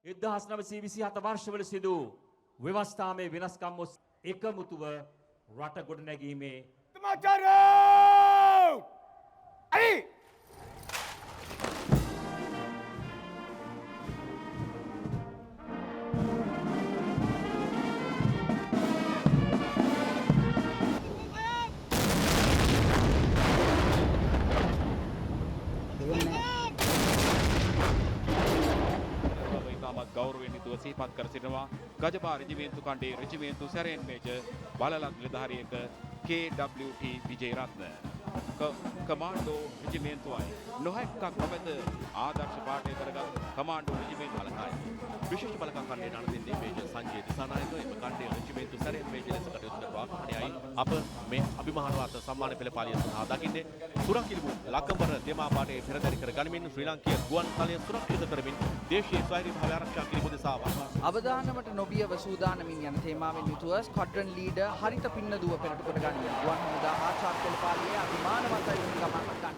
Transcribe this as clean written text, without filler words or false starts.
1927 වර්ෂවල සිදු ව්‍යවස්ථාමය වෙනස්කම් ඔස් එකමුතුව රට ගොඩනැගීමේ ගෞරවයෙන් යුතුව සිහිපත් කර සිටිනවා ගජපා රෙජිමේන්තු කණ්ඩේ රෙජිමේන්තු සැරෙන් මේජර් බලලත් නිලධාරියෙක් KWT විජේරත්න කමාන්ඩෝ රෙජිමේන්තුවයි නොහැක්කක් නොමැත ආදර්ශ පාඨය කරගත් කමාන්ඩෝ රෙජිමේන්තු බලකාය විශේෂ බලකම් කණ්ඩේ නඩදින්නේ මේජර් සංජය දිසානායක එම කණ්ඩේ රෙජිමේන්තු සැරෙන් මේජර් ලෙස කටයුතු කරන වාහනයයි අප මේ අභිමානවත් සම්මාන පෙළ පාලිය සඳහා දකින්නේ සුරකිලිමු ලක්කඹර තේමා පාඨයේ පෙරදරි කර ගනිමින් ශ්‍රී ලංකීය ගුවන් තලය සුරක්ෂිත කරමින් දේශීය ස්වෛරී භාවය ආරක්ෂා කිරීම උදෙසා අවදානමට නොබියව සූදානමින් යන තේමාවෙන් යුතුව ස්ක්වඩ්‍රන් ලීඩර් හරිත පින්නදුව පෙරට කොට ගනිමින් ගුවන් හමුදා ආචාර්ය පෙළ පාලියේ අභිමානවත් අයුරින් ගමන් ගන්න